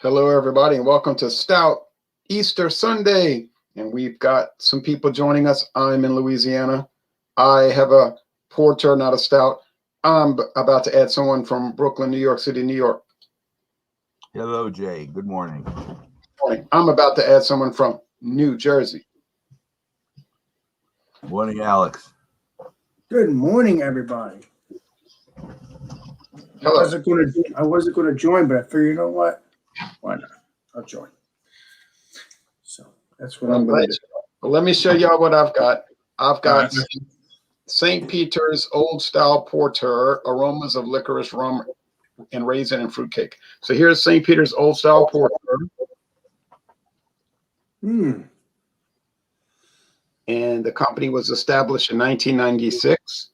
Hello, everybody, and welcome to Stout Easter Sunday. And we've got some people joining us. I'm in Louisiana. I have a porter, not a stout. I'm about to add someone from Brooklyn, New York City, New York. Hello, Jay. Good morning. Morning. I'm about to add someone from New Jersey. Morning, Alex. Good morning, everybody. Hello. I wasn't gonna join, but I figured, you know what? Why not? I'll join. So that's what I'm going to do. Well, let me show y'all what I've got. I've got St. Peter's Old Style Porter, aromas of licorice, rum, and raisin and fruitcake. So here's St. Peter's Old Style Porter. And the company was established in 1996.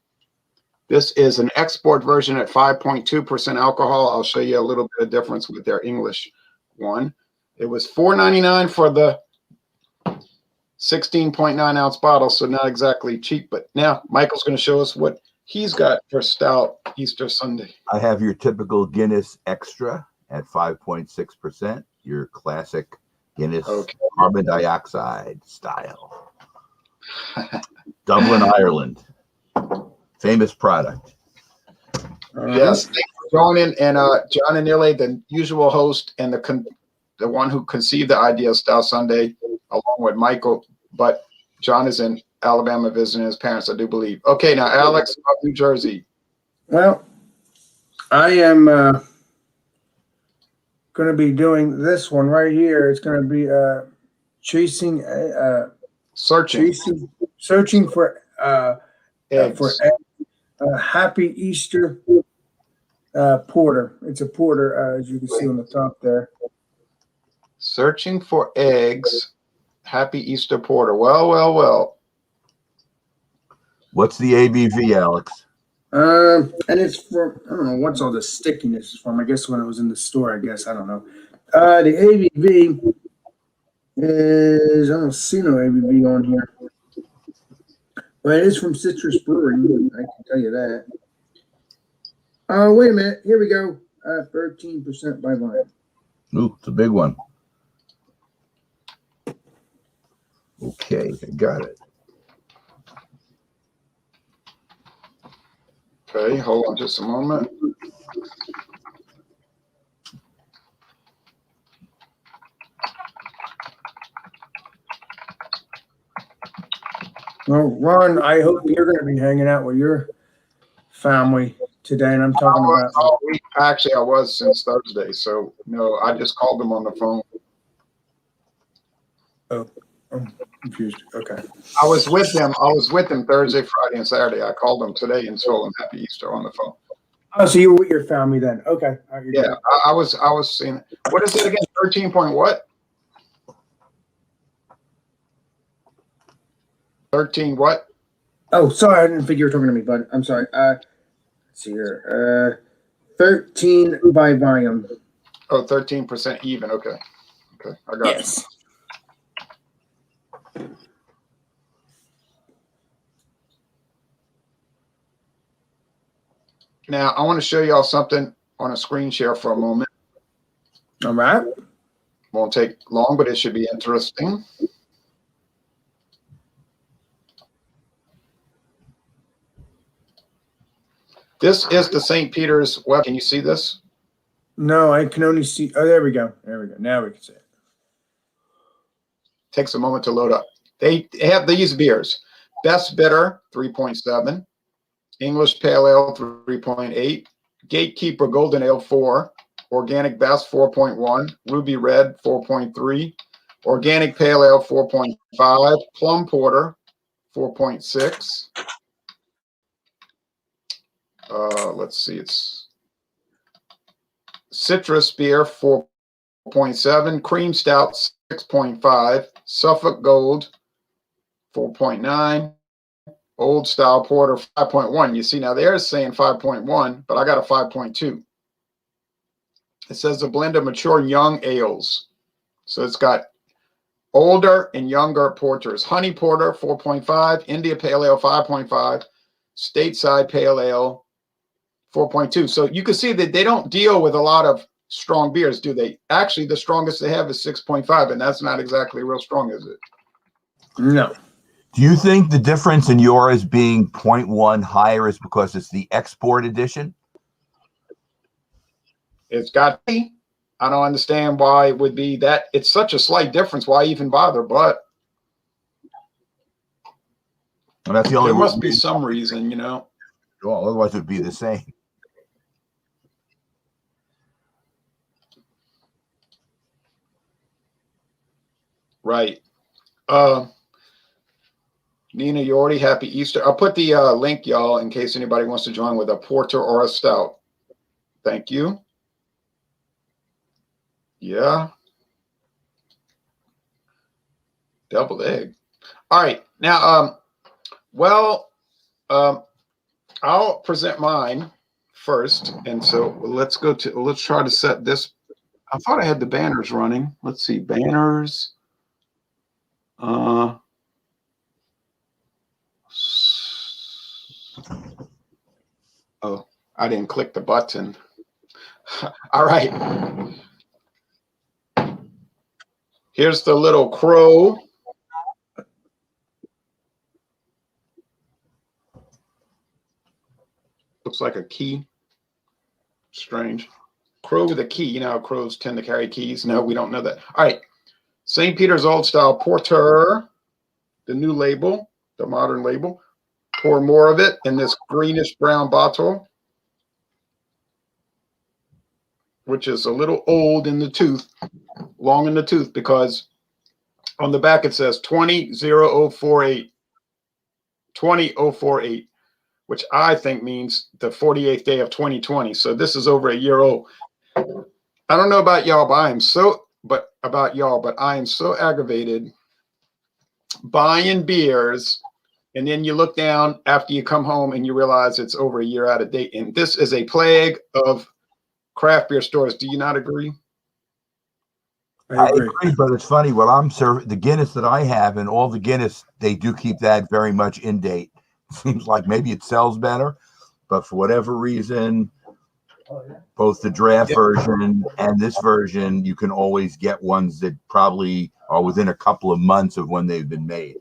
This is an export version at 5.2% alcohol. I'll show you a little bit of difference with their English one. It was $4.99 for the 16.9 ounce bottle, so not exactly cheap. But now Michael's going to show us what he's got for Stout Easter Sunday. I have your typical Guinness Extra at 5.6%, your classic Guinness carbon dioxide style. Dublin, Ireland. Famous product. Yes, thanks for joining. And John and Nile, the usual host and the one who conceived the idea of Stout Sunday, along with Michael. But John is in Alabama visiting his parents, I do believe. Okay, now Alex of New Jersey. Well, I am going to be doing this one right here. It's going to be searching for Happy Easter porter. It's a porter, as you can see on the top there. Searching for eggs. Happy Easter porter. Well. What's the ABV, Alex? And it's for, I don't know what's all the stickiness is from. I guess when it was in the store, I don't know. The ABV is, I don't see no ABV on here. Well, it is from Citrus Brewery. I can tell you that. Oh, wait a minute. Here we go. 13% by volume. Ooh, it's a big one. Okay, I got it. Okay, hold on just a moment. Well, Ron, I hope you're going to be hanging out with your family today, and I'm talking about. All week. Actually, I was since Thursday, so no, I just called them on the phone. Oh, I'm confused. Okay. I was with them Thursday, Friday, and Saturday. I called them today and told them Happy Easter on the phone. Oh, so you were with your family then? Okay. Yeah, I was seeing. What is it again? 13 point what? 13 what? Oh, sorry, I didn't think you were talking to me, bud. I'm sorry. Let's see here. 13 by volume. Oh, 13% even. Okay, I got yes. you. Now, I want to show y'all something on a screen share for a moment. All right. Won't take long, but it should be interesting. This is the St. Peter's web. Can you see this? No, I can only see. Oh, there we go. Now we can see it. Takes a moment to load up. They have these beers. Best Bitter, 3.7. English Pale Ale, 3.8. Gatekeeper Golden Ale, 4. Organic Best, 4.1. Ruby Red, 4.3. Organic Pale Ale, 4.5. Plum Porter, 4.6. Let's see, it's Citrus Beer, 4.7. Cream Stout, 6.5. Suffolk Gold, 4.9. Old Style Porter, 5.1. You see, now they're saying 5.1, but I got a 5.2. It says a blend of mature young ales. So it's got older and younger porters. Honey Porter, 4.5. India Pale Ale, 5.5. Stateside Pale Ale, 4.2. So you can see that they don't deal with a lot of strong beers, do they? Actually, the strongest they have is 6.5, and that's not exactly real strong, is it? No. Do you think the difference in yours being 0.1 higher is because it's the export edition? It's got to be. I don't understand why it would be that. It's such a slight difference. Why even bother? But And that's the only there must be some reason, you know. Well, otherwise it would be the same. Right. Nina, you already happy Easter. I'll put the link, y'all, in case anybody wants to join with a porter or a stout. Thank you. Yeah. Deviled egg. All right. Now, I'll present mine first. And so let's try to set this. I thought I had the banners running. Let's see, banners. Oh, I didn't click the button. All right. Here's the little crow. Looks like a key. Strange. Crow with a key. You know how crows tend to carry keys? No, we don't know that. All right. St. Peter's Old Style Porter, the new label, the modern label. Pour more of it in this greenish brown bottle, which is a little old in the tooth, long in the tooth, because on the back it says 20048, 20048, which I think means the 48th day of 2020. So this is over a year old. I don't know about y'all, but I am so aggravated buying beers, and then you look down after you come home and you realize it's over a year out of date. And this is a plague of craft beer stores. Do you not agree? I agree, but it's funny. What I'm serving, the Guinness that I have, and all the Guinness, they do keep that very much in date. Seems like maybe it sells better, but for whatever reason, both the draft version and this version, you can always get ones that probably are within a couple of months of when they've been made.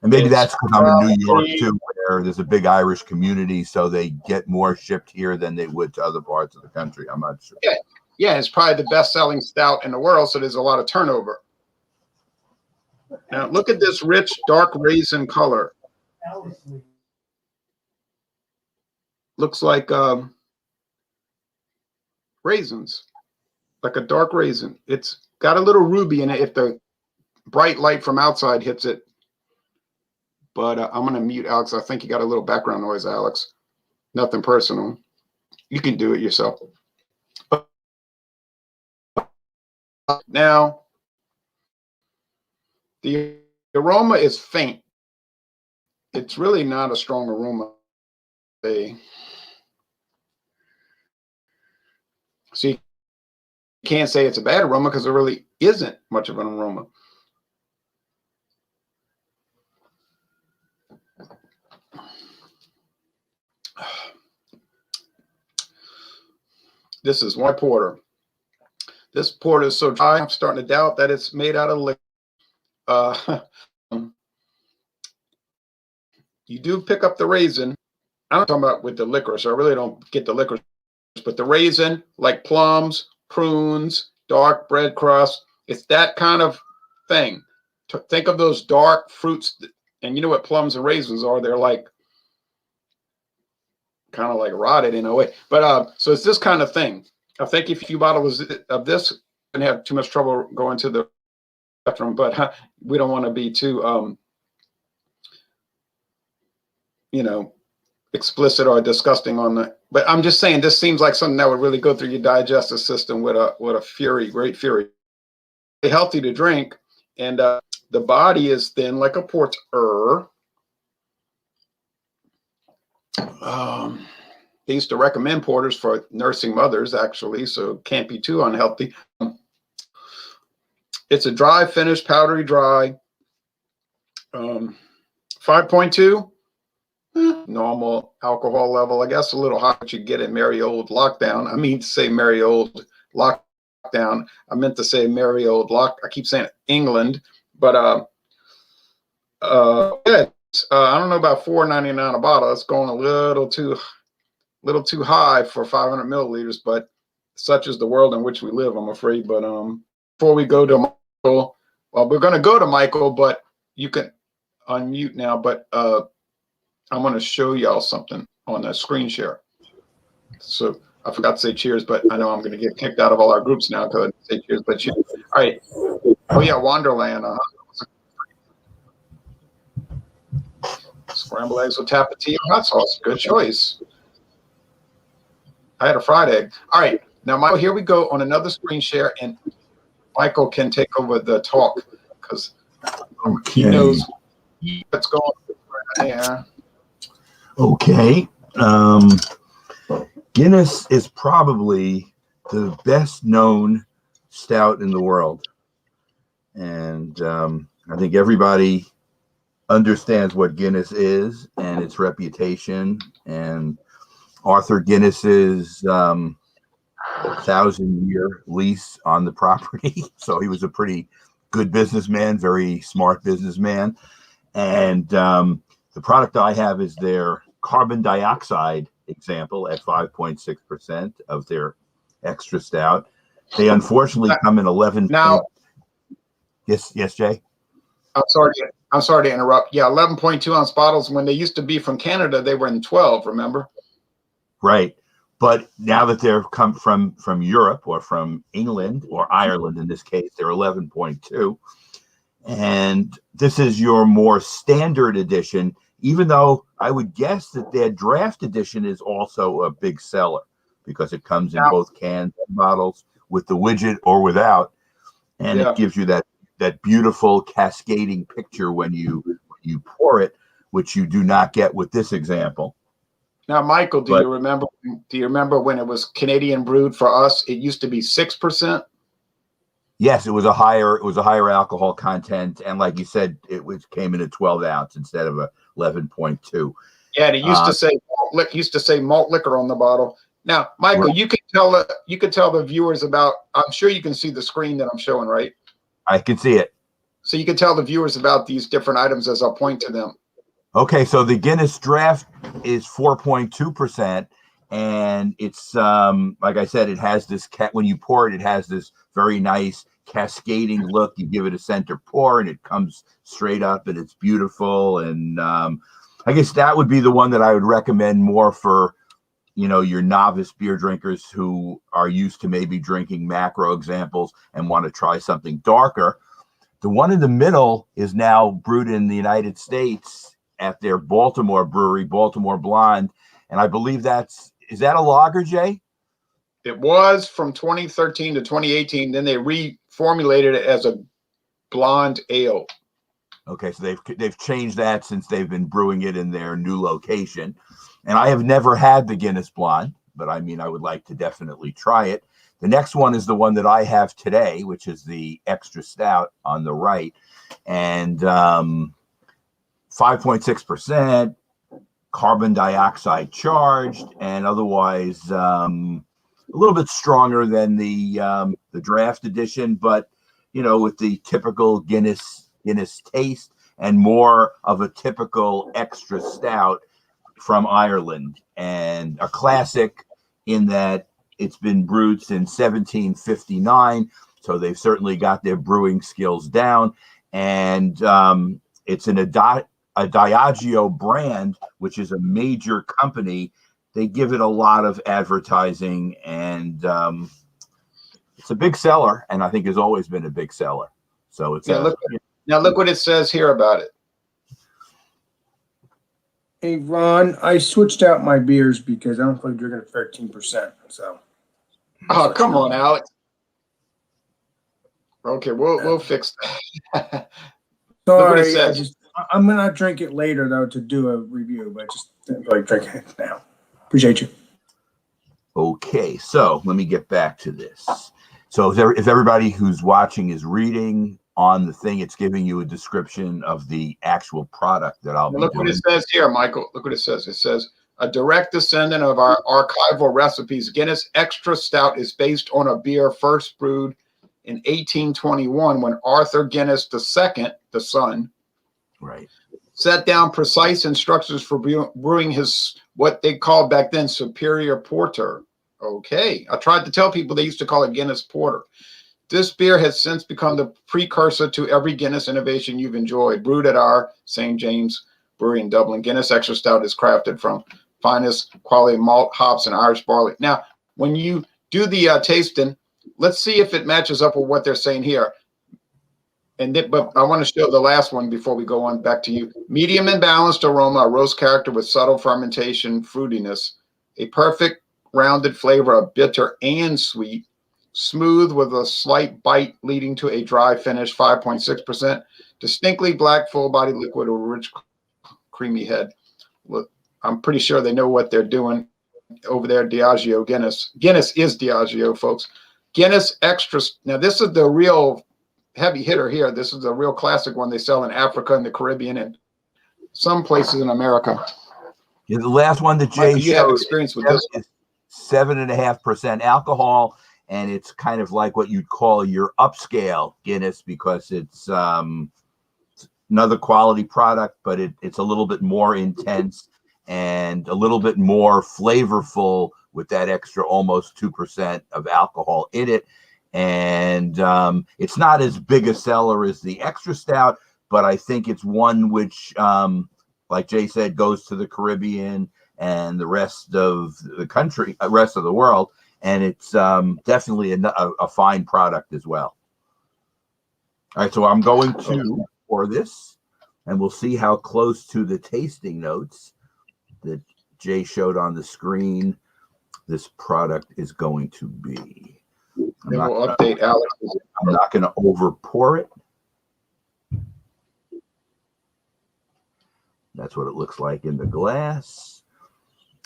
And maybe that's because I'm in New York too, where there's a big Irish community, so they get more shipped here than they would to other parts of the country. I'm not sure. Yeah, it's probably the best-selling stout in the world, so there's a lot of turnover. Now, look at this rich, dark raisin color. Looks like raisins, like a dark raisin. It's got a little ruby in it if the bright light from outside hits it. But I'm going to mute Alex. I think you got a little background noise, Alex. Nothing personal. You can do it yourself. Now, the aroma is faint. It's really not a strong aroma. So you can't say it's a bad aroma because there really isn't much of an aroma. This is one porter. This porter is so dry, I'm starting to doubt that it's made out of liquor. You do pick up the raisin. I'm not talking about with the licorice. I really don't get the licorice, but the raisin, like plums, prunes, dark bread crust, it's that kind of thing. Think of those dark fruits, and you know what plums and raisins are. They're like kind of like rotted in a way. But so it's this kind of thing. I think if you bottles of this, you wouldn't have too much trouble going to the bathroom, but we don't want to be too you know, explicit or disgusting on that. But I'm just saying this seems like something that would really go through your digestive system with a fury, great fury. Healthy to drink, and the body is thin like a porter. They used to recommend porters for nursing mothers, actually, so it can't be too unhealthy. It's a dry finish, powdery dry. 5.2. normal alcohol level. I guess a little high what you get in merry old lockdown. I mean to say merry old lockdown. I meant to say merry old lock. I keep saying England, but yeah, I don't know about $4.99 a bottle. It's going a little too high for 500 milliliters, but such is the world in which we live, I'm afraid. But before we go to Michael, well, we're going to go to Michael, but you can unmute now. But I'm going to show y'all something on the screen share. So I forgot to say cheers, but I know I'm going to get kicked out of all our groups now because I didn't say cheers. But cheers. All right. Oh yeah, Wonderland. Scrambled eggs with tapatio hot sauce. Good choice. I had a fried egg. All right. Now, Michael, here we go on another screen share, and Michael can take over the talk because he knows what's going on there. Okay. Guinness is probably the best known stout in the world. And I think everybody understands what Guinness is and its reputation. And Arthur Guinness's 1,000-year lease on the property. So he was a pretty good businessman, very smart businessman. And the product I have is their carbon dioxide example at 5.6% of their extra stout. They unfortunately come in 11. Now, yes, Jay. I'm sorry to interrupt. Yeah, 11.2 ounce bottles. When they used to be from Canada, they were in 12. Remember? Right. But now that they're come from Europe or from England or Ireland, in this case, they're 11.2. And this is your more standard edition, even though I would guess that their draft edition is also a big seller because it comes in both cans and bottles with the widget or without. And it gives you that beautiful cascading picture when you pour it, which you do not get with this example. Now, Michael, do you remember when it was Canadian brewed for us? It used to be 6%. Yes, it was a higher alcohol content, and like you said, came in at 12 ounce instead of a 11.2. Yeah, it used to say malt liquor on the bottle. Now, Michael, right. you could tell the viewers about. I'm sure you can see the screen that I'm showing, right? I can see it. So you can tell the viewers about these different items as I'll point to them. Okay, so the Guinness draft is 4.2%, and it's like I said, it has this when you pour it has this very nice cascading look. You give it a center pour, and it comes straight up, and it's beautiful. And I guess that would be the one that I would recommend more for, your novice beer drinkers who are used to maybe drinking macro examples and want to try something darker. The one in the middle is now brewed in the United States at their Baltimore brewery, Baltimore Blonde. And I believe is that a lager, Jay? It was from 2013 to 2018. Then they reformulated it as a blonde ale. Okay, so they've changed that since they've been brewing it in their new location. And I have never had the Guinness Blonde, but I would like to definitely try it. The next one is the one that I have today, which is the extra stout on the right. And 5.6%, carbon dioxide charged, and otherwise a little bit stronger than the draft edition, but with the typical Guinness taste and more of a typical extra stout from Ireland, and a classic in that it's been brewed since 1759, so they've certainly got their brewing skills down, and it's a Diageo brand, which is a major company. They give it a lot of advertising, and it's a big seller, and I think has always been a big seller. So it's look what it says here about it. Hey Ron, I switched out my beers because I don't feel like drinking at 13%. So. Oh, come on, Alex. Okay, we'll fix that. Sorry, I'm gonna drink it later though to do a review, but just didn't feel like drinking it now. Appreciate you. Okay, so let me get back to this. So if everybody who's watching is reading on the thing. It's giving you a description of the actual product that I'll be Look what doing. it says here, Michael. Look what it says. It says, a direct descendant of our archival recipes, Guinness Extra Stout is based on a beer first brewed in 1821 when Arthur Guinness II, the son, Right. set down precise instructions for brewing his, what they called back then, superior porter. Okay. I tried to tell people they used to call it Guinness Porter. This beer has since become the precursor to every Guinness innovation you've enjoyed. Brewed at our St. James Brewery in Dublin, Guinness Extra Stout is crafted from finest quality malt, hops, and Irish barley. Now, when you do the tasting, let's see if it matches up with what they're saying here. But I want to show the last one before we go on back to you. Medium and balanced aroma, a roast character with subtle fermentation, fruitiness, a perfect rounded flavor of bitter and sweet, smooth with a slight bite leading to a dry finish, 5.6%, distinctly black, full-bodied liquid or rich, creamy head. Look, I'm pretty sure they know what they're doing over there at Diageo Guinness. Guinness is Diageo, folks. Guinness Extra. Now, this is the real heavy hitter here. This is a real classic one they sell in Africa and the Caribbean and some places in America. Yeah, the last one that Jay Michael, you have experience with this one. 7.5% alcohol, and it's kind of like what you'd call your upscale Guinness because it's another quality product, but it's a little bit more intense and a little bit more flavorful with that extra almost 2% of alcohol in it. And it's not as big a seller as the Extra Stout, but I think it's one which, like Jay said, goes to the Caribbean and the rest of the country, rest of the world. And it's definitely a fine product as well. All right, so I'm going to pour this, and we'll see how close to the tasting notes that Jay showed on the screen this product is going to be. Then we'll update Alex. I'm not going to over pour it. That's what it looks like in the glass.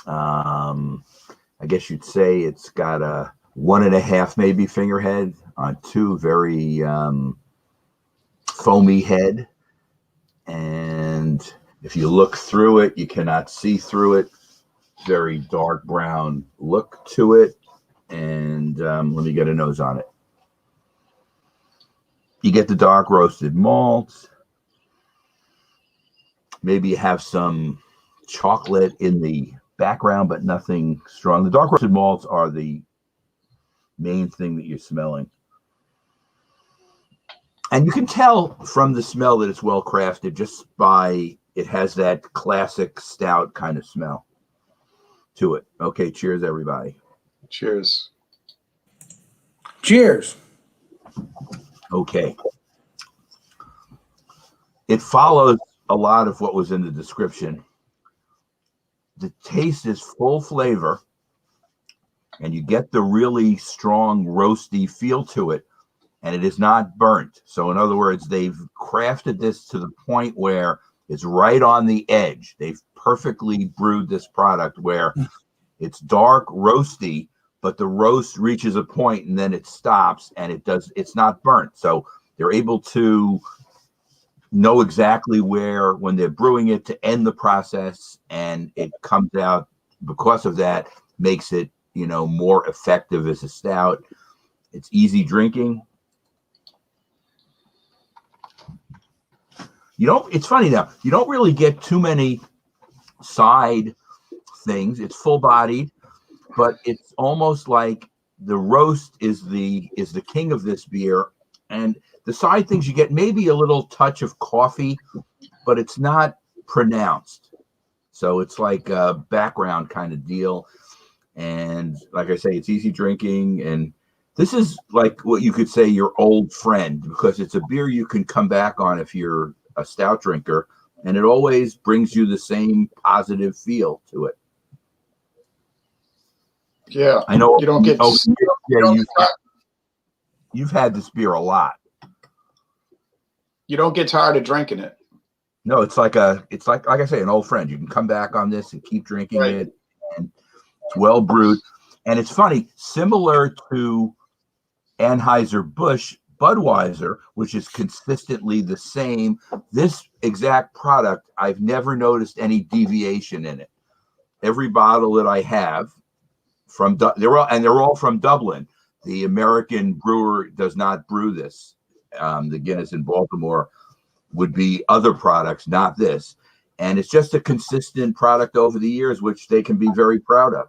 I guess you'd say it's got a 1.5 maybe finger head on two very foamy head. And if you look through it, you cannot see through it. Very dark brown look to it. And let me get a nose on it. You get the dark roasted malt. Maybe you have some chocolate in the background, but nothing strong. The dark roasted malts are the main thing that you're smelling. And you can tell from the smell that it's well crafted just by it has that classic stout kind of smell to it. Okay, cheers, everybody. Cheers. Cheers. Okay. It follows a lot of what was in the description. The taste is full flavor, and you get the really strong roasty feel to it, and it is not burnt. So in other words, they've crafted this to the point where it's right on the edge. They've perfectly brewed this product where it's dark, roasty, but the roast reaches a point and then it stops and it's not burnt. So they're able to know exactly where, when they're brewing it, to end the process, and it comes out because of that, makes it, more effective as a stout. It's easy drinking. It's funny now, you don't really get too many side things. It's full bodied, but it's almost like the roast is the king of this beer, and the side things you get maybe a little touch of coffee, but it's not pronounced. So it's like a background kind of deal. And like I say, it's easy drinking. And this is like what you could say your old friend, because it's a beer you can come back on if you're a stout drinker, and it always brings you the same positive feel to it. Yeah, I know you don't get. You've had this beer a lot. You don't get tired of drinking it. No, it's like I say, an old friend. You can come back on this and keep drinking it, and it's well brewed. And it's funny, similar to Anheuser-Busch, Budweiser, which is consistently the same. This exact product, I've never noticed any deviation in it. Every bottle that I have they're all from Dublin. The American brewer does not brew this. The Guinness in Baltimore would be other products, not this. And it's just a consistent product over the years, which they can be very proud of.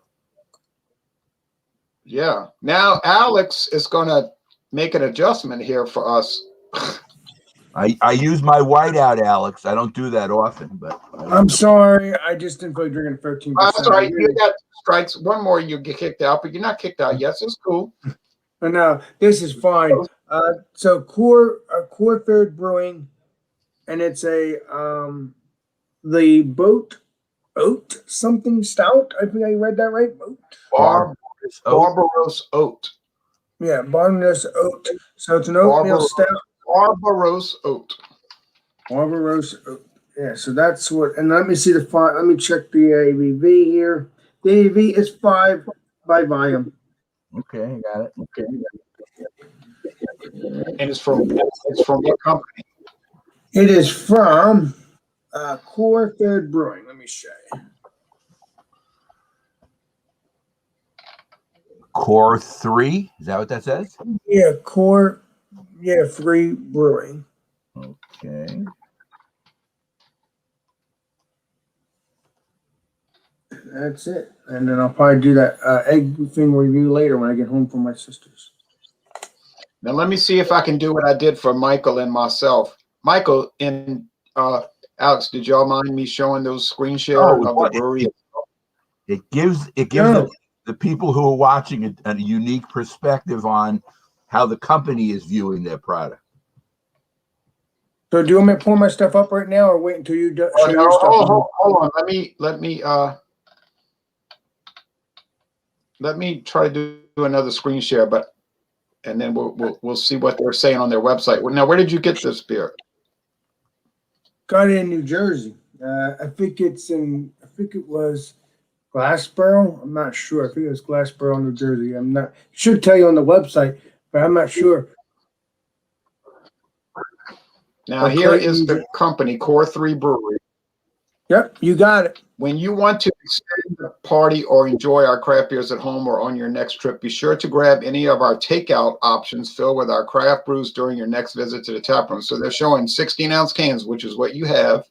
Yeah. Now Alex is going to make an adjustment here for us. I use my whiteout, Alex. I don't do that often, but I'm sorry. I just didn't feel like drinking 13%. That's all right. You got strikes. One more, you get kicked out, but you're not kicked out yet. So it's cool. No, this is fine. So Core Third Brewing, and it's a the Oat something stout. I think I read that right. Barbaros Oat. Yeah, Barbaros Oat. So it's an oatmeal stout. Barbaros Oat. Barbaros Oat. Yeah, so that's what. And let me see the font. Let me check the ABV here. The ABV is 5 by volume. Okay, got it. Okay. And it's from what company? It is from Core Third Brewing. Let me show you. Core 3, is that what that says? Yeah, Core. Yeah, 3 Brewing. Okay. That's it. And then I'll probably do that egg thing review later when I get home from my sister's. Now let me see if I can do what I did for Michael and myself. Michael and Alex, did y'all mind me showing those screen share of the brewery? It gives the people who are watching a unique perspective on how the company is viewing their product. So do you want me to pour my stuff up right now, or wait until you show your stuff? Hold on. Let me try to do another screen share, and then we'll see what they're saying on their website. Now, where did you get this beer? Got it in New Jersey. I think it was Glassboro. I'm not sure. I think it was Glassboro, New Jersey. I'm not. Should tell you on the website, but I'm not sure. Now, here is the company, Core 3 Brewery. Yep, you got it. When you want to extend the party or enjoy our craft beers at home or on your next trip, be sure to grab any of our takeout options filled with our craft brews during your next visit to the tap room. So they're showing 16-ounce cans, which is what you have.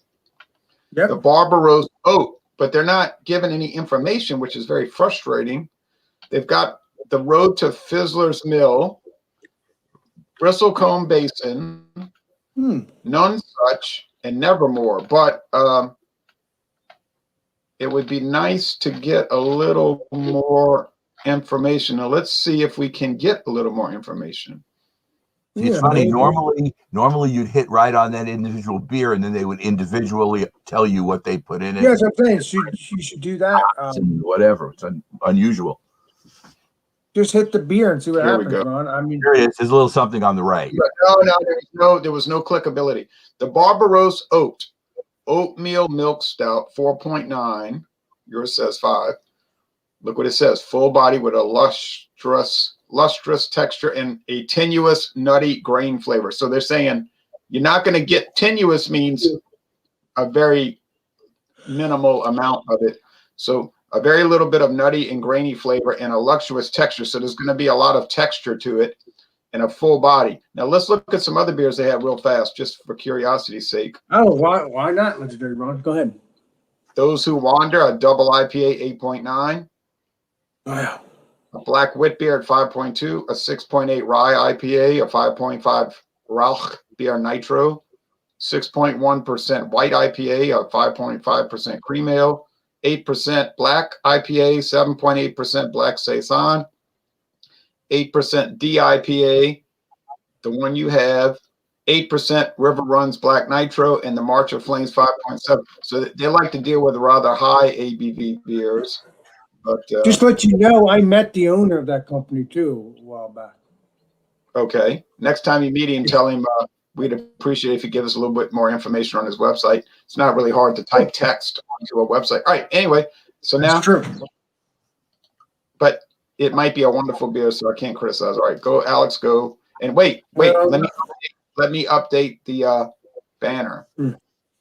Yep. The Barbaros Oat, but they're not giving any information, which is very frustrating. They've got the Road to Fizzler's Mill, Bristlecombe Basin, None Such, and Nevermore. But it would be nice to get a little more information. Now, let's see if we can get a little more information. It's funny. Normally you'd hit right on that individual beer, and then they would individually tell you what they put in it. Yes, I'm saying you should do that. Whatever. It's unusual. Just hit the beer and see what happens, go. Ron. I mean, here it is. There's a little something on the right. There was no clickability. The Barbaros Oat. Oatmeal milk stout, 4.9. Yours says 5. Look what it says. Full body with a lustrous texture and a tenuous, nutty grain flavor. So they're saying you're not going to get tenuous means a very minimal amount of it. So a very little bit of nutty and grainy flavor and a luxurious texture. So there's going to be a lot of texture to it and a full body. Now let's look at some other beers they have real fast, just for curiosity's sake. Oh, why not? Legendary Ron. Go ahead. Those Who Wander, a double IPA, 8.9. Wow. A black wit beer at 5.2, a 6.8 rye IPA, a 5.5 Rauch beer nitro, 6.1% white IPA, a 5.5% cream ale, 8% black IPA, 7.8% black saison, 8% DIPA, the one you have, 8% River Runs Black Nitro, and the March of Flames 5.7. So they like to deal with rather high ABV beers. But just to let you know, I met the owner of that company too a while back. Okay. Next time you meet him, tell him we'd appreciate if you give us a little bit more information on his website. It's not really hard to type text onto a website. All right. Anyway, so now. That's true. But it might be a wonderful beer, so I can't criticize. All right, go, Alex, go. And wait, Um, let me update the banner.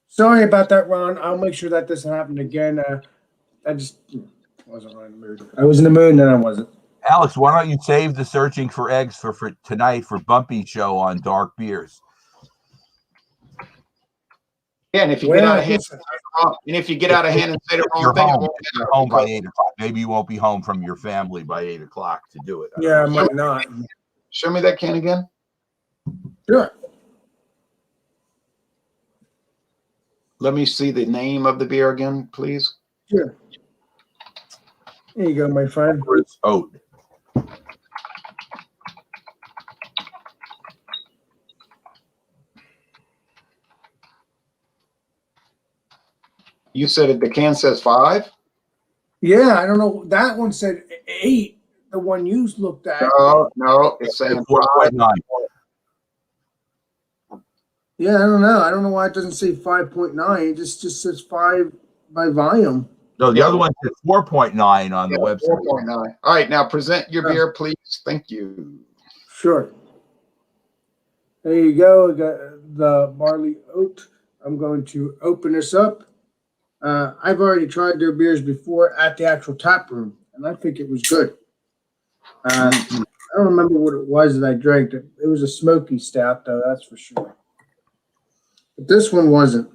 Sorry about that, Ron. I'll make sure that doesn't happen again. I just wasn't really in the mood. I was in the mood, and then I wasn't. Alex, why don't you save the searching for eggs for tonight for Bumpy show on dark beers? Yeah, and if you get out of hand, and say the wrong thing, it won't you're home by 8 o'clock. Maybe you won't be home from your family by 8 o'clock to do it. Yeah, I might not. Show me that can again. Sure. Let me see the name of the beer again, please. Sure. There you go, my friend. It's oat. You said the can says 5? Yeah, I don't know. That one said 8. The one you looked at. No, it's saying 4.9. Yeah, I don't know. I don't know why it doesn't say 5.9. It just says 5 by volume. No, the other one says 4.9 on the website. 4.9. All right, now present your beer, please. Thank you. Sure. There you go. I got the barley oat. I'm going to open this up. I've already tried their beers before at the actual tap room, and I think it was good. I don't remember what it was that I drank. It was a smoky stout, though, that's for sure. But this one wasn't.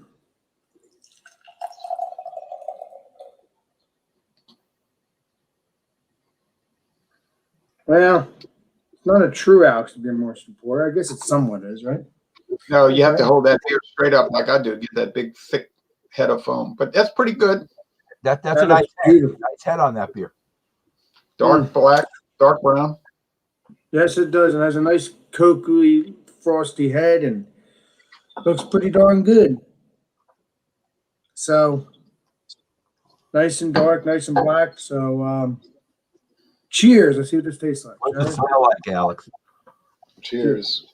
Well, it's not a true Alex to be more support. I guess it somewhat is, right? No, you have to hold that beer straight up like I do. Get that big, thick head of foam. But that's pretty good. That's a nice head. Nice head on that beer. Dark black, dark brown. Yes, it does. It has a nice cocoa-y, frosty head and looks pretty darn good. So, nice and dark, nice and black. So, cheers. Let's see what this tastes like. What's it smell like, Alex? Cheers.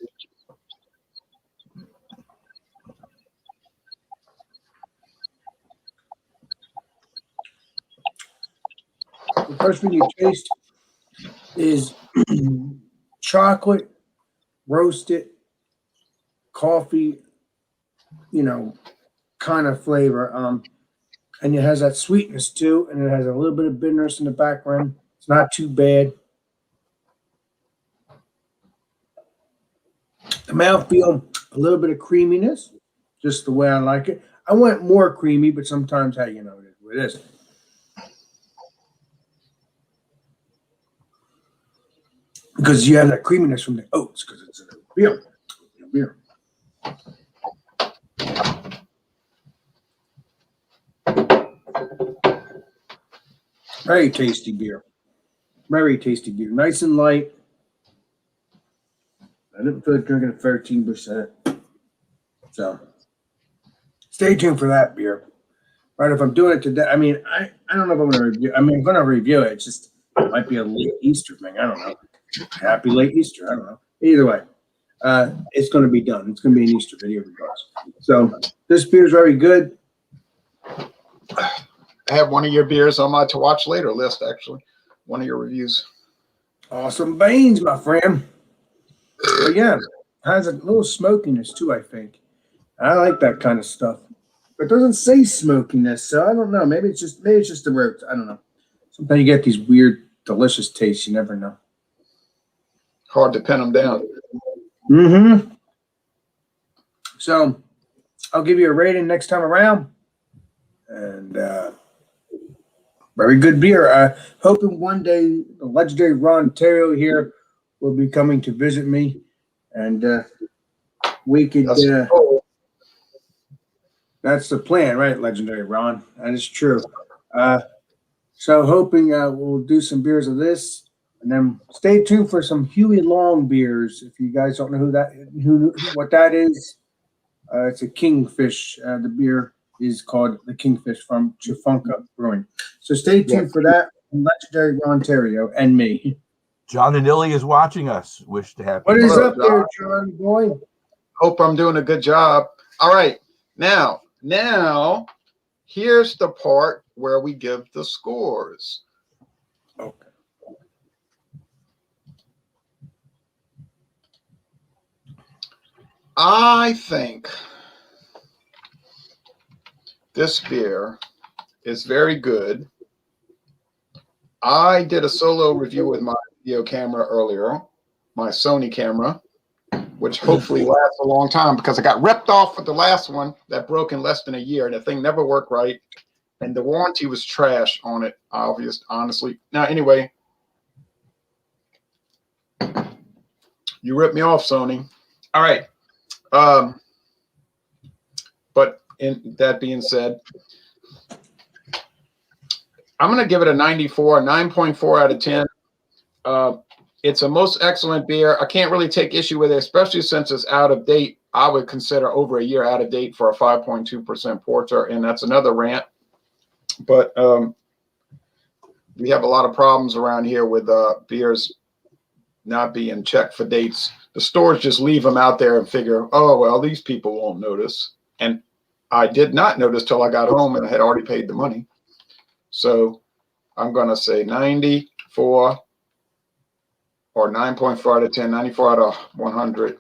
The first thing you taste is chocolate, roasted, coffee, kind of flavor. And it has that sweetness too, and it has a little bit of bitterness in the background. It's not too bad. The mouthfeel, a little bit of creaminess, just the way I like it. I want more creamy, but sometimes, hey, it is what it is. Because you have that creaminess from the oats, because it's a beer. Very tasty beer. Very tasty beer. Nice and light. I didn't feel like drinking at 13%. So stay tuned for that beer. Right, if I'm doing it today, I don't know if I'm going to review. I'm going to review it. It's just, it might be a late Easter thing. I don't know. Happy late Easter. I don't know. Either way, it's going to be done. It's going to be an Easter video regardless. So this beer is very good. I have one of your beers on my to watch later list, actually. One of your reviews. Awesome beans, my friend. But yeah, has a little smokiness too, I think. I like that kind of stuff. But it doesn't say smokiness, so I don't know. Maybe it's just the root. I don't know. Sometimes you get these weird, delicious tastes. You never know. Hard to pin them down. Mm-hmm. So I'll give you a rating next time around. And very good beer. Hoping one day the legendary Ron Ontario here will be coming to visit me, and we could. That's the plan, right, legendary Ron? That is true. So hoping we'll do some beers of this, and then stay tuned for some Huey Long beers. If you guys don't know what that is, it's a Kingfish. The beer is called the Kingfish from Chifunka Brewing. So stay tuned for that. Legendary Ron Ontario and me. John and Illy is watching us. Wish to have. What is up there, John boy? Hope I'm doing a good job. All right, now here's the part where we give the scores. Okay. I think this beer is very good. I did a solo review with my video camera earlier, my Sony camera, which hopefully lasts a long time because I got ripped off with the last one that broke in less than a year. And the thing never worked right. And the warranty was trash on it, honestly. Now, anyway, you ripped me off, Sony. All right. But in that being said, I'm going to give it a 94, 9.4 out of 10. It's a most excellent beer. I can't really take issue with it, especially since it's out of date. I would consider over a year out of date for a 5.2% porter, and that's another rant. But we have a lot of problems around here with beers not being checked for dates. The stores just leave them out there and figure, oh, well, these people won't notice. And I did not notice till I got home and I had already paid the money. So I'm going to say 94 or 9.4 out of 10, 94 out of 100.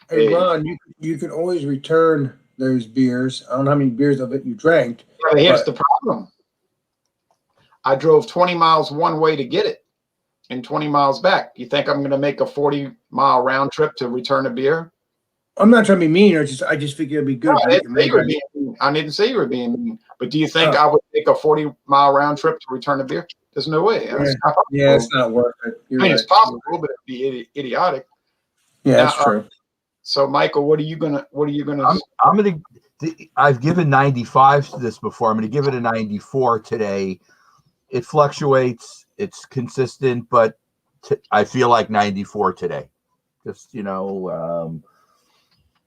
Hey, Ron, you can always return those beers. I don't know how many beers of it you drank. Yeah, but here's the problem. I drove 20 miles one way to get it and 20 miles back. You think I'm going to make a 40-mile round trip to return a beer? I'm not trying to be mean, or I just figure it'd be good. No, I didn't say you were being mean. But do you think I would take a 40-mile round trip to return a beer? There's no way. Yeah, it's not worth it. I mean, it's possible, but it'd be idiotic. Yeah, that's true. So, Michael, what are you gonna? I've given 95 to this before. I'm gonna give it a 94 today. It fluctuates. It's consistent, but I feel like 94 today. Just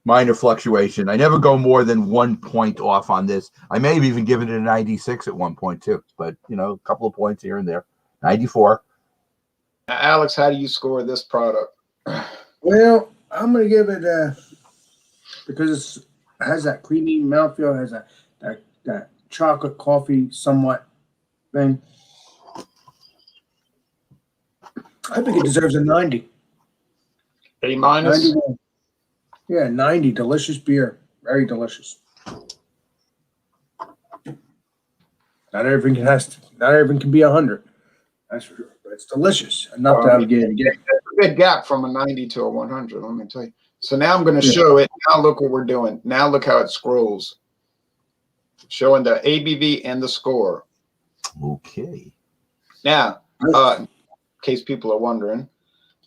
minor fluctuation. I never go more than 1 point off on this. I may have even given it a 96 at one point too, but a couple of points here and there. 94. Now, Alex, how do you score this product? Well, I'm gonna give it because it has that creamy mouthfeel, has that chocolate coffee somewhat thing. I think it deserves a 90. A minus? 91. Yeah, 90. Delicious beer. Very delicious. Not everything can be 100. That's for sure. But it's delicious enough to have again. It's a big gap from a 90 to a 100, let me tell you. So now I'm going to show it. Now look what we're doing. Now look how it scrolls. Showing the ABV and the score. Okay. Now, in case people are wondering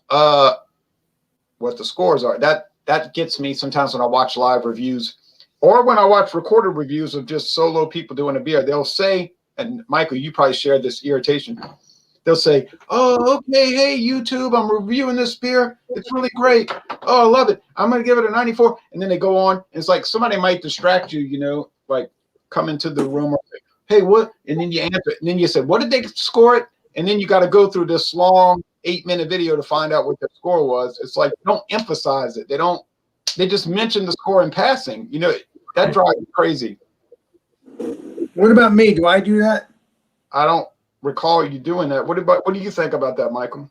what the scores are, that gets me sometimes when I watch live reviews or when I watch recorded reviews of just solo people doing a beer. They'll say, and Michael, you probably share this irritation. They'll say, oh, okay, hey, YouTube, I'm reviewing this beer. It's really great. Oh, I love it. I'm going to give it a 94. And then they go on. And it's like somebody might distract you, like come into the room or say, hey, what? And then you answer it. And then you say, what did they score it? And then you got to go through this long 8-minute video to find out what the score was. It's like, don't emphasize it. They just mention the score in passing. That drives me crazy. What about me? Do I do that? I don't recall you doing that. What do you think about that, Michael?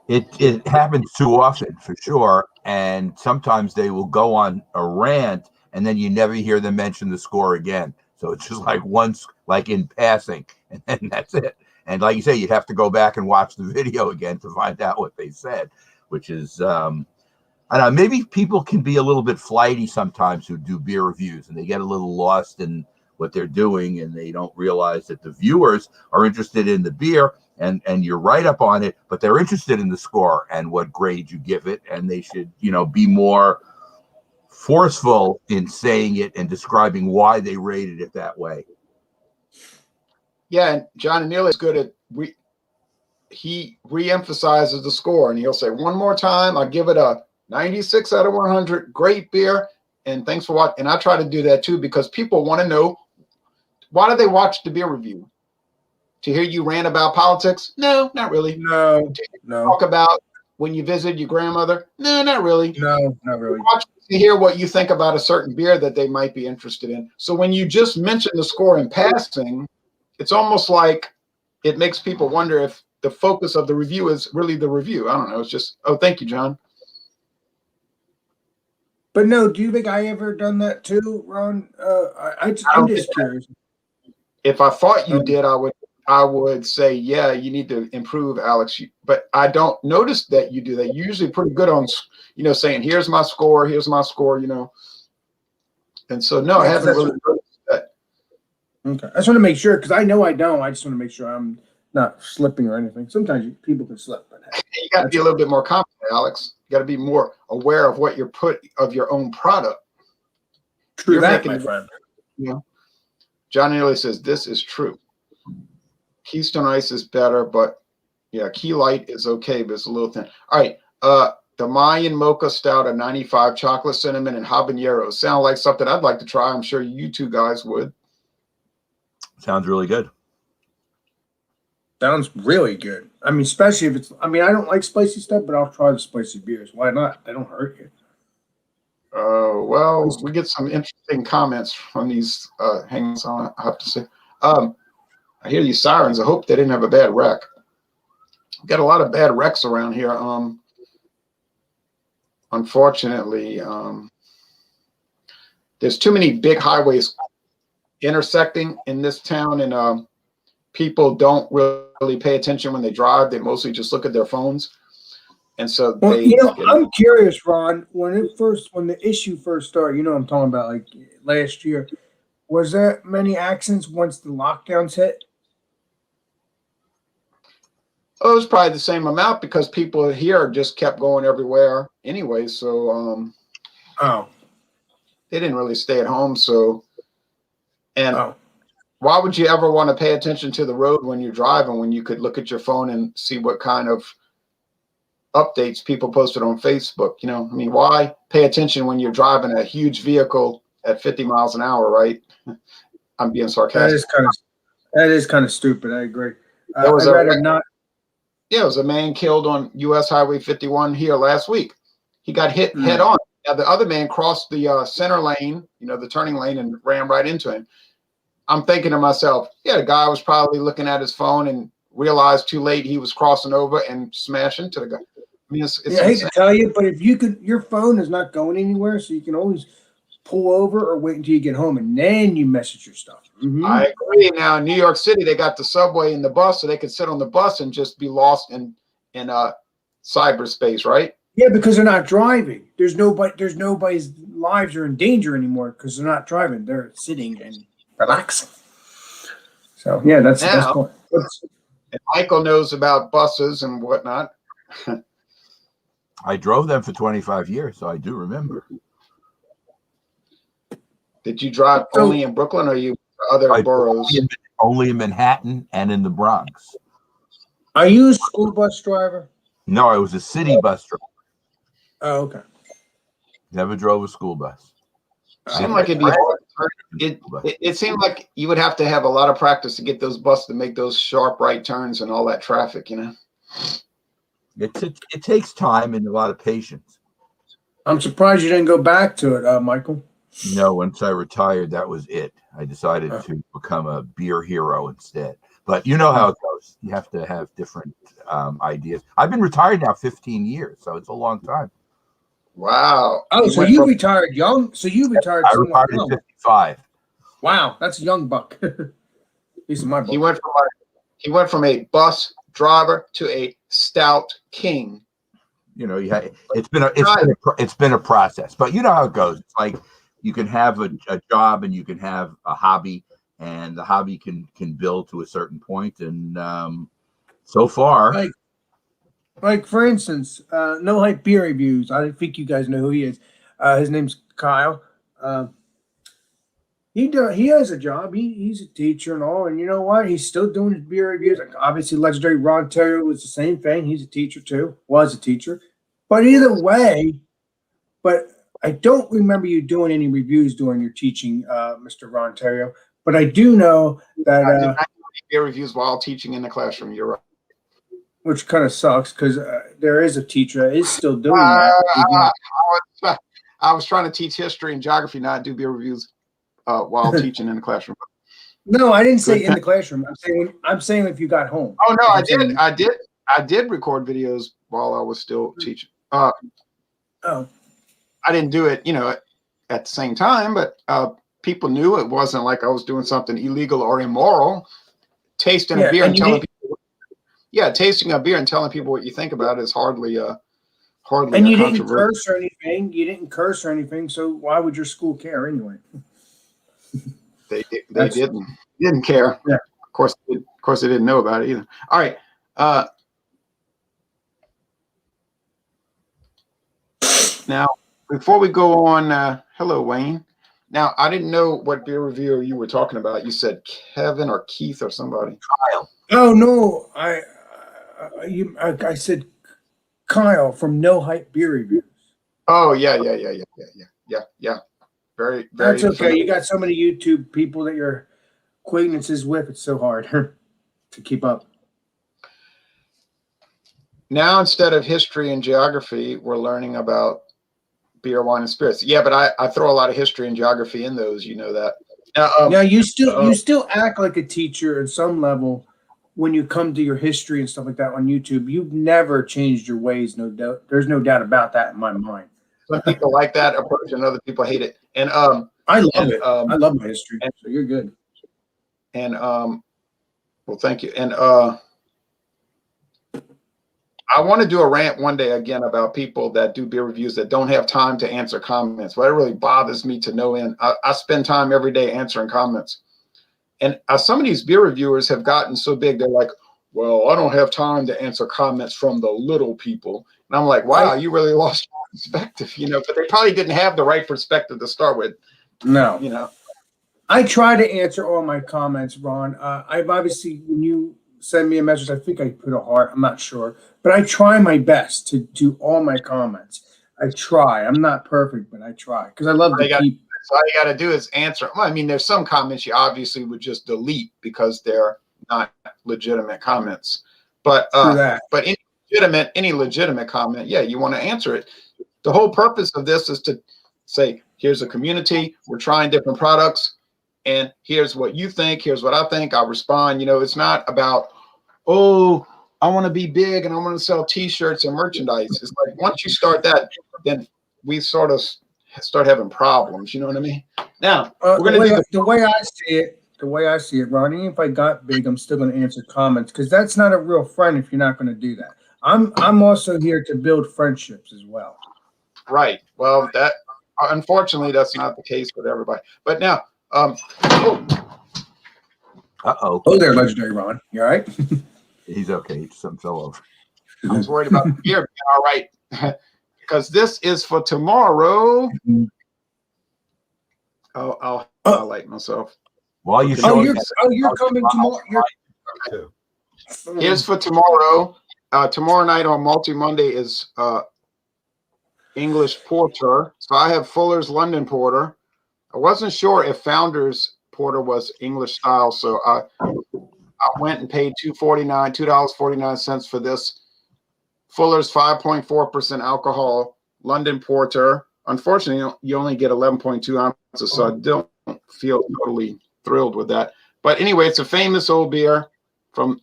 It happens too often for sure. And sometimes they will go on a rant and then you never hear them mention the score again. So it's just like once, like in passing, and then that's it. And like you say, you'd have to go back and watch the video again to find out what they said, which is, I don't know, maybe people can be a little bit flighty sometimes who do beer reviews and they get a little lost in what they're doing and they don't realize that the viewers are interested in the beer and you're right up on it, but they're interested in the score and what grade you give it. And they should, be more forceful in saying it and describing why they rated it that way. Yeah, and John Neal is good at he re-emphasizes the score and he'll say one more time, I'll give it a 96 out of 100. Great beer, and thanks for watching. And I try to do that too because people want to know, why do they watch the beer review? To hear you rant about politics? No, not really. No. Talk about when you visit your grandmother? No, not really. No, not really. Watch to hear what you think about a certain beer that they might be interested in. So when you just mention the score in passing, it's almost like it makes people wonder if the focus of the review is really the review. I don't know. It's just, oh, thank you, John. But no, do you think I ever done that too, Ron? I'm don't just think curious. If I thought you Um, did, I would say, yeah, you need to improve, Alex. But I don't notice that you do that. You're usually pretty good on, saying, here's my score, And so, no, I yeah, 'cause haven't that's really noticed that. okay. I just want to make sure because I know I don't. I just want to make sure I'm not slipping or anything. Sometimes people can slip, but hey, You got to be a little bit more confident, Alex. You got to be more aware of what you're of your own product. true You're that, making, my friend. John Neely says, this is true. Keystone Ice is better, but yeah, Key Light is okay, but it's a little thin. All right. The Mayan Mocha Stout, a 95 chocolate, cinnamon, and habanero. Sound like something I'd like to try. I'm sure you two guys would. Sounds really good. Sounds really good. I mean, especially if it's. I mean, I don't like spicy stuff, but I'll try the spicy beers. Why not? They don't hurt you. Well, we get some interesting comments from these hangouts, I have to say. I hear these sirens. I hope they didn't have a bad wreck. We've got a lot of bad wrecks around here. Unfortunately, there's too many big highways intersecting in this town, and people don't really pay attention when they drive. They mostly just look at their phones. And so well, I'm curious, Ron. When the issue first started, I'm talking about like last year. Was there many accidents once the lockdowns hit? Oh, it was probably the same amount because people here just kept going everywhere anyway. So they didn't really stay at home. So, and why would you ever want to pay attention to the road when you're driving when you could look at your phone and see what kind of updates people posted on Facebook? I mean, why pay attention when you're driving a huge vehicle at 50 miles an hour, right? I'm being sarcastic. That is kind of stupid. I agree. There was I'd rather not. Yeah, it was a man killed on U.S. Highway 51 here last week. He got hit head on. Now, the other man crossed the center lane, the turning lane, and ran right into him. I'm thinking to myself, yeah, the guy was probably looking at his phone and realized too late he was crossing over and smashed into the guy. I mean, it's I hate to tell you, but if your phone is not going anywhere, so you can always pull over or wait until you get home, and then you message your stuff. Mm-hmm. I agree. Now in New York City, they got the subway and the bus, so they could sit on the bus and just be lost in cyberspace, right? Yeah, because they're not driving. There's nobody's lives are in danger anymore because they're not driving. They're sitting and relaxing. So yeah, that's cool. And Michael knows about buses and whatnot. I drove them for 25 years, so I do remember. Did you drive only in Brooklyn, or you other boroughs? Only in Manhattan and in the Bronx. Are you a school bus driver? No, I was a city bus driver. Oh, okay. Never drove a school bus. It seemed like it'd be hard. It seemed like you would have to have a lot of practice to get those buses to make those sharp right turns and all that traffic, It takes time and a lot of patience. I'm surprised you didn't go back to it, Michael. No, once I retired, that was it. I decided to become a beer hero instead. But you know how it goes. You have to have different ideas. I've been retired now 15 years, so it's a long time. Wow. Oh, so you retired young? So you retired I retired at 55. Wow, that's a young buck. At least in my book. He went from a bus driver to a stout king. It's been a process, but you know how it goes. It's like you can have a job and you can have a hobby, and the hobby can build to a certain point. And so far, like for instance, No Hype Beer Reviews. I think you guys know who he is. His name's Kyle. He has a job. He's a teacher and all, and you know what? He's still doing his beer reviews. Like obviously, legendary Ron Terrio was the same thing. He's a teacher too. Was a teacher, but either way, I don't remember you doing any reviews during your teaching, Mr. Ron Terrio. But I do know that I did not do beer reviews while teaching in the classroom. You're right. Which kind of sucks because there is a teacher that is still doing that. I was trying to teach history and geography, not do beer reviews while teaching in the classroom. No, I didn't say in the classroom. I'm saying if you got home. Oh no, I did record videos while I was still teaching. Oh. I didn't do it, at the same time, but people knew it wasn't like I was doing something illegal or immoral. Tasting a beer and telling people, tasting a beer and telling people what you think about it is hardly and you didn't curse or anything. You didn't curse or anything. So why would your school care anyway? They didn't care. Yeah. Of course they didn't know about it either. All right. Now, before we go on, hello, Wayne. Now, I didn't know what beer reviewer you were talking about. You said Kevin or Keith or somebody. Kyle. Oh no, I said Kyle from No Hype Beer Reviews. Oh yeah. Very. That's okay. You got so many YouTube people that you're acquaintances with. It's so hard to keep up. Now, instead of history and geography, we're learning about beer, wine, and spirits. Yeah, but I throw a lot of history and geography in those. You know that. Now you still act like a teacher at some level when you come to your history and stuff like that on YouTube. You've never changed your ways, no doubt. There's no doubt about that in my mind. Some people like that approach, and other people hate it. And I love it. I love my history. So you're good. And well, thank you. And I want to do a rant one day again about people that do beer reviews that don't have time to answer comments. Well, it really bothers me to no end. I spend time every day answering comments. And some of these beer reviewers have gotten so big, they're like, well, I don't have time to answer comments from the little people. And I'm like, wow, you really lost your perspective, but they probably didn't have the right perspective to start with. No. I try to answer all my comments, Ron. I've obviously, when you send me a message, I think I put a heart. I'm not sure. But I try my best to do all my comments. I try. I'm not perfect, but I try. Because I love to keep. So all you got to do is answer. Well, I mean, there's some comments you obviously would just delete because they're not legitimate comments. But any legitimate comment, you want to answer it. The whole purpose of this is to say, here's a community. We're trying different products. And here's what you think. Here's what I think. I'll respond. It's not about, oh, I want to be big and I want to sell T-shirts and merchandise. It's like once you start that, then we sort of start having problems. You know what I mean? Now we're going to do the way I see it, Ron. Even if I got big, I'm still going to answer comments because that's not a real friend if you're not going to do that. I'm also here to build friendships as well. Right. Well, that unfortunately that's not the case with everybody. But now. Uh-oh. Oh, there, legendary Ron. You all right? He's okay. Something fell over. I was worried about the beer being all right. Because this is for tomorrow. I'll highlight myself. While you you're coming tomorrow. Here's for tomorrow. Tomorrow night on Multi Monday is English Porter. So I have Fuller's London Porter. I wasn't sure if Founders Porter was English style, so I went and paid $2.49 for this. Fuller's 5.4% alcohol London Porter. Unfortunately, you only get 11.2 ounces, so I don't feel totally thrilled with that. But anyway, it's a famous old beer from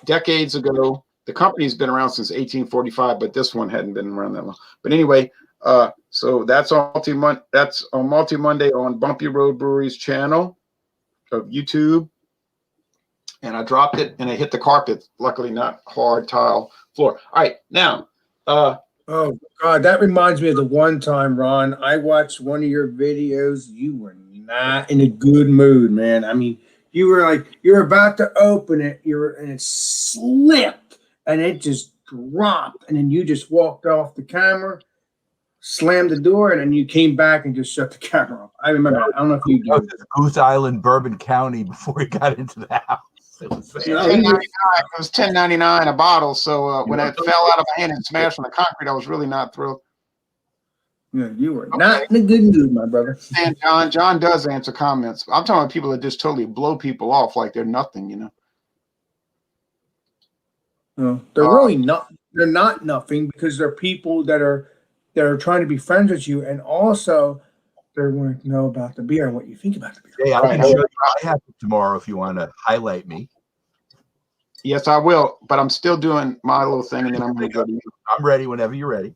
decades ago. The company's been around since 1845, but this one hadn't been around that long. But anyway, so that's on Multi Monday on Bumpy Road Brewery's channel of YouTube. And I dropped it and it hit the carpet. Luckily not hard tile floor. All right, now. Oh God, that reminds me of the one time, Ron, I watched one of your videos. You were not in a good mood, man. I mean, you were like, you're about to open it, and it slipped and it just dropped. And then you just walked off the camera, slammed the door, and then you came back and just shut the camera off. I remember that. I don't know if you did. Goose Island, Bourbon County before he got into the house. It was $10.99. It was $10.99 a bottle. So when it fell out of my hand and smashed on the concrete, I was really not thrilled. Yeah, you were not in a good mood, my brother. And John does answer comments. I'm talking about people that just totally blow people off like they're nothing, No, they're really not. They're not nothing because they're people that are trying to be friends with you, and also they're wanting to know about the beer and what you think about the beer. Hey, I can show you what I have tomorrow if you want to highlight me. Yes, I will, but I'm still doing my little thing, and then I'm going to go to you. I'm ready whenever you're ready.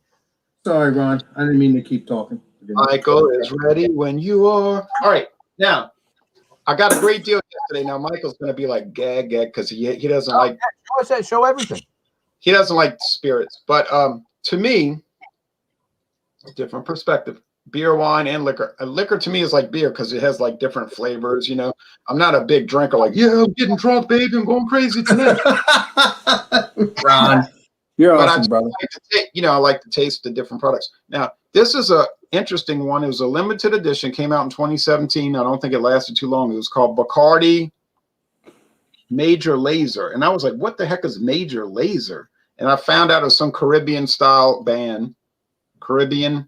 Sorry, Ron. I didn't mean to keep talking. Michael is ready when you are. All right. Now, I got a great deal yesterday. Now, Michael's going to be like gag because he doesn't like. Show everything. He doesn't like spirits, but to me, different perspective. Beer, wine, and liquor. Liquor to me is like beer because it has like different flavors. You know, I'm not a big drinker. Like, yeah, I'm getting drunk, baby. I'm going crazy tonight. Ron, you're But awesome, brother. I like to taste the different products. Now, this is a interesting one. It was a limited edition. Came out in 2017. I don't think it lasted too long. It was called Bacardi Major Laser, and I was like, "What the heck is Major Laser?" And I found out it was some Caribbean style band, Caribbean,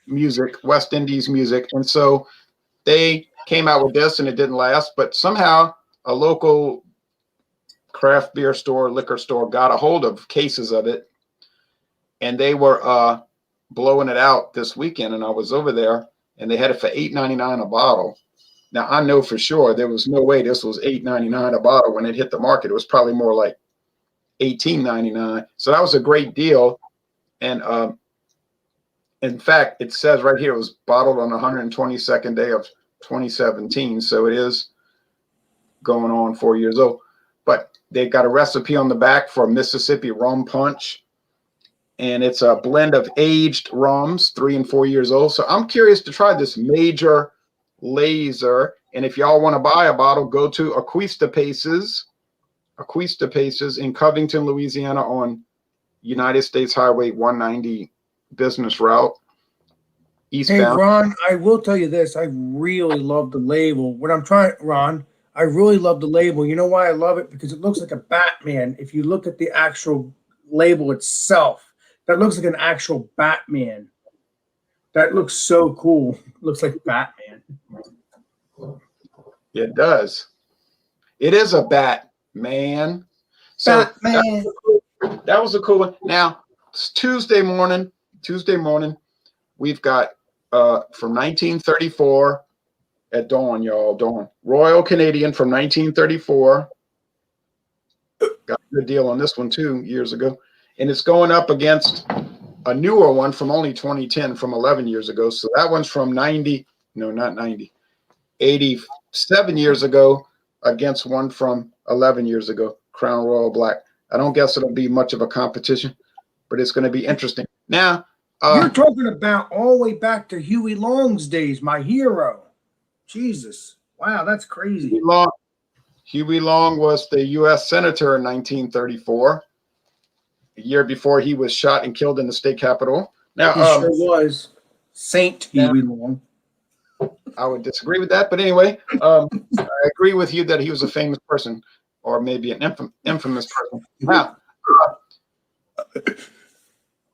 music, West Indies music, and so they came out with this, and it didn't last. But somehow, a local craft beer store, liquor store, got a hold of cases of it, and they were blowing it out this weekend. And I was over there, and they had it for $8.99 a bottle. Now I know for sure there was no way this was $8.99 a bottle when it hit the market. It was probably more like $18.99. So that was a great deal. And in fact, it says right here it was bottled on the 122nd day of 2017. So it is going on 4 years old. But they got a recipe on the back for Mississippi Rum Punch. And it's a blend of aged rums, 3 and 4 years old. So I'm curious to try this Major Laser. And if y'all want to buy a bottle, go to Aquista Paces in Covington, Louisiana on United States Highway 190 business route eastbound. Hey, Ron, I will tell you this. I really love the label. Ron, I really love the label. You know why I love it? Because it looks like a Batman. If you look at the actual label itself, that looks like an actual Batman. That looks so cool. It looks like Batman. It does. It is a Batman. So Batman. That was a cool one. Now, it's Tuesday morning, we've got from 1934 at dawn, y'all, dawn. Royal Canadian from 1934. Got a good deal on this one too years ago. And it's going up against a newer one from only 2010 from 11 years ago. So that one's from 87 years ago against one from 11 years ago, Crown Royal Black. I don't guess it'll be much of a competition, but it's going to be interesting. Now, you're talking about all the way back to Huey Long's days, my hero. Jesus. Wow, that's crazy. Huey Long was the U.S. Senator in 1934, a year before he was shot and killed in the state capitol. Now, he sure was. Saint Huey Long. I would disagree with that, but anyway, I agree with you that he was a famous person, or maybe an infamous person. Now,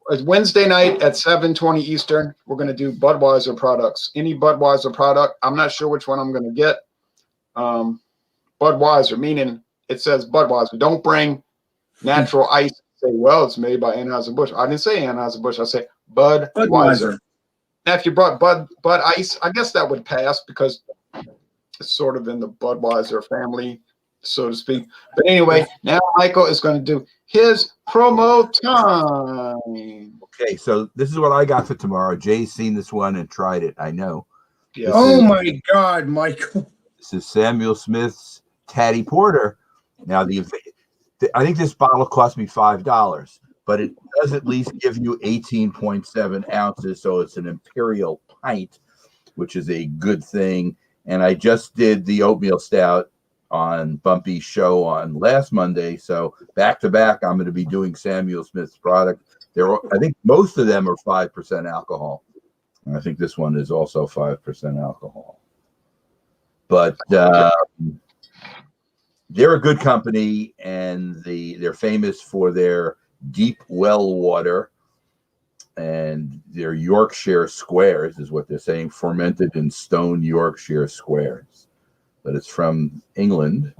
it's Wednesday night at 7:20 Eastern. We're going to do Budweiser products. Any Budweiser product. I'm not sure which one I'm going to get. Budweiser, meaning it says Budweiser. Don't bring natural ice. Say, well, it's made by Anheuser-Busch. I didn't say Anheuser-Busch. I say Budweiser. Now, if you brought Bud Ice, I guess that would pass because it's sort of in the Budweiser family, so to speak. But anyway, now Michael is going to do his promo time. Okay, so this is what I got for tomorrow. Jay's seen this one and tried it. I know. Yeah. Oh my God, Michael! This is Samuel Smith's Taddy Porter. Now, I think this bottle cost me $5. But it does at least give you 18.7 ounces, so it's an imperial pint, which is a good thing. And I just did the oatmeal stout on Bumpy's show on last Monday, so back to back, I'm going to be doing Samuel Smith's product. I think most of them are 5% alcohol, and I think this one is also 5% alcohol. But they're a good company, and they're famous for their deep well water, and their Yorkshire squares is what they're saying, fermented in stone Yorkshire squares. But it's from England,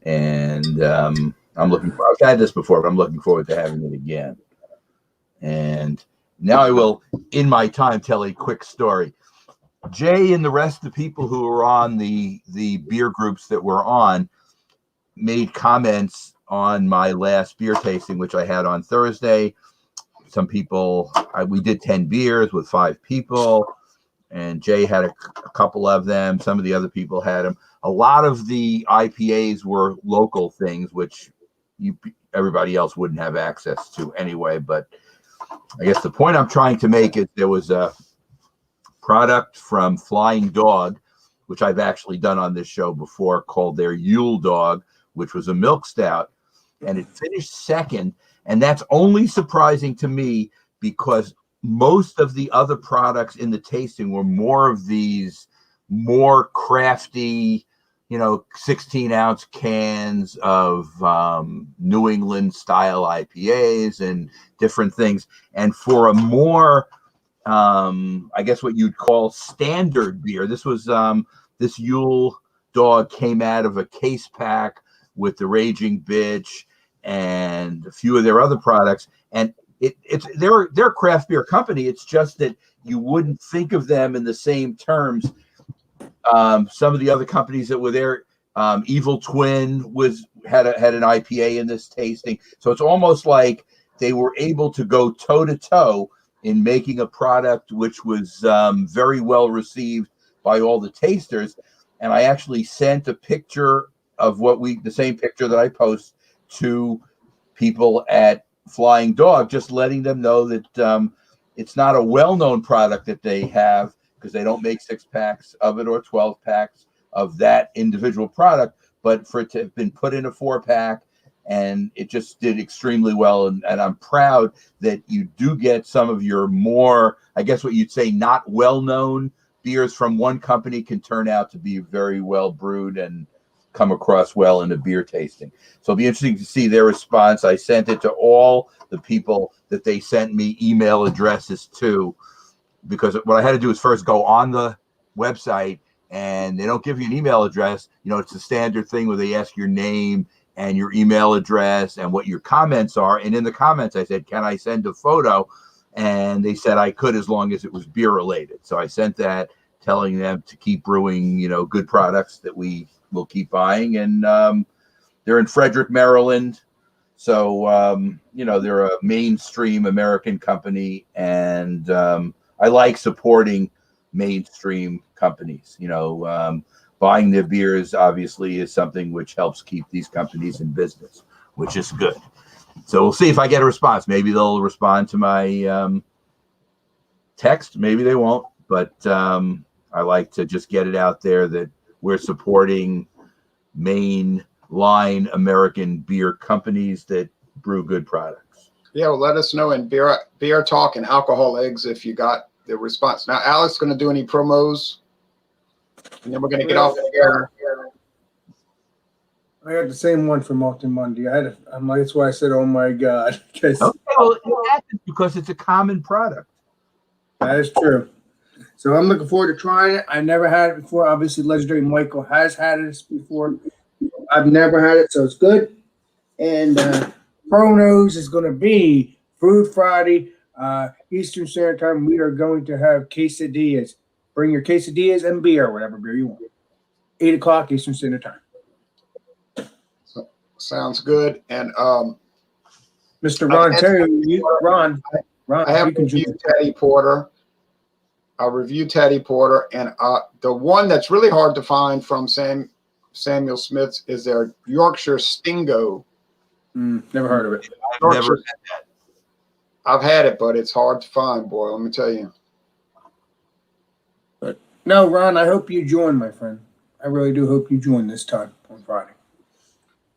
and I've had this before, but I'm looking forward to having it again. And now I will, in my time, tell a quick story. Jay and the rest of the people who were on the beer groups that were on made comments on my last beer tasting, which I had on Thursday. some people, we did 10 beers with 5 people, and Jay had a couple of them. Some of the other people had them. A lot of the IPAs were local things, which everybody else wouldn't have access to anyway. But I guess the point I'm trying to make is there was a product from Flying Dog, which I've actually done on this show before, called their Yule Dog, which was a milk stout, and it finished second. And that's only surprising to me because most of the other products in the tasting were more of these more crafty, 16-ounce cans of New England style IPAs and different things. And for a more, I guess what you'd call standard beer, this was this Yule Dog came out of a case pack with the Raging Bitch and a few of their other products. And they're a craft beer company. It's just that you wouldn't think of them in the same terms. Some of the other companies that were there, Evil Twin had an IPA in this tasting. So it's almost like they were able to go toe to toe in making a product which was very well received by all the tasters. And I actually sent a picture of the same picture that I post to people at Flying Dog, just letting them know that it's not a well-known product that they have, because they don't make 6-packs of it or 12-packs of that individual product, but for it to have been put in a 4-pack, and it just did extremely well. And I'm proud that you do get some of your more, I guess what you'd say, not well-known beers from one company can turn out to be very well brewed and come across well in a beer tasting. So it'll be interesting to see their response. I sent it to all the people that they sent me email addresses to, because what I had to do is first go on the website, and they don't give you an email address. It's a standard thing where they ask your name and your email address and what your comments are. And in the comments, I said, can I send a photo? And they said I could, as long as it was beer related. So I sent that, telling them to keep brewing, good products that we will keep buying. And they're in Frederick, Maryland. So, they're a mainstream American company. And I like supporting mainstream companies. Buying their beers obviously is something which helps keep these companies in business, which is good. So we'll see if I get a response. Maybe they'll respond to my text. Maybe they won't. But I like to just get it out there that we're supporting mainline American beer companies that brew good products. Yeah, well, let us know in beer talk and alcohol eggs if you got the response. Now, Alex going to do any promos, and then we're going to get off the air. I got the same one for Malty Monday. That's why I said, "Oh my God!" Okay, well, it happens because it's a common product. That is true. So I'm looking forward to trying it. I never had it before. Obviously, Legendary Michael has had it before. I've never had it, so it's good. And Chronos is going to be Food Friday, Eastern Standard Time. We are going to have quesadillas. Bring your quesadillas and beer, whatever beer you want. 8 o'clock Eastern Standard Time. Sounds good. And Mr. Ron Terry, Ron, I have reviewed Teddy Porter. I reviewed Teddy Porter, and the one that's really hard to find from Samuel Smith's is their Yorkshire Stingo. Never heard of it. I've never had that. I've had it, but it's hard to find, boy. Let me tell you. But no, Ron, I hope you join, my friend. I really do hope you join this time on Friday.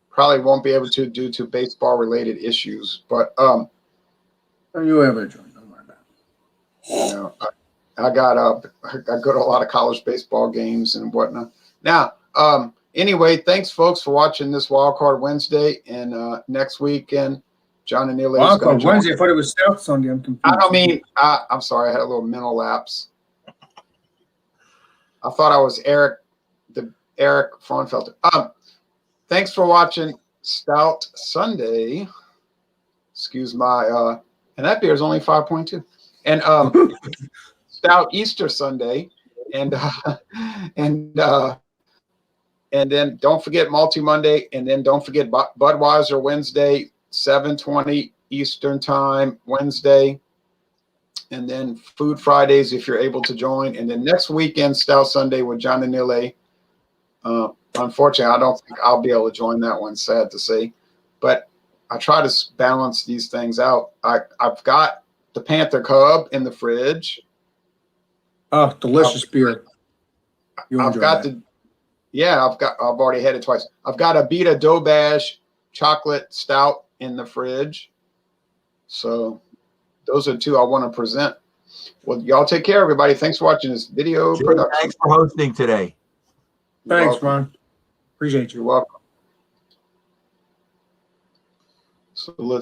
Probably won't be able to due to baseball-related issues, but you'll ever join. Don't worry about it. I go to a lot of college baseball games and whatnot. Now, anyway, thanks, folks, for watching this Wild Card Wednesday. And next weekend, John and Neil. Wild Card Wednesday. I thought it was Stout Sunday. I'm confused. I don't mean. I'm sorry. I had a little mental lapse. I thought I was Eric Fraunfelter. Thanks for watching Stout Sunday. Excuse my. And that beer is only 5.2. And Stout Easter Sunday, and then don't forget Malty Monday, and then don't forget Budweiser Wednesday, 7:20 Eastern time Wednesday. And then Food Fridays if you're able to join. And then next weekend, Stout Sunday with John and Nile. Unfortunately, I don't think I'll be able to join that one, sad to say. But I try to balance these things out. I've got the Panther Cub in the fridge. Oh, delicious beer. I've already had it twice. I've got a Beta Dobash chocolate stout in the fridge. So those are two I want to present. Well, y'all take care, everybody. Thanks for watching this video production. Thanks for hosting today. Thanks, Ron. Appreciate you. You're welcome. So let's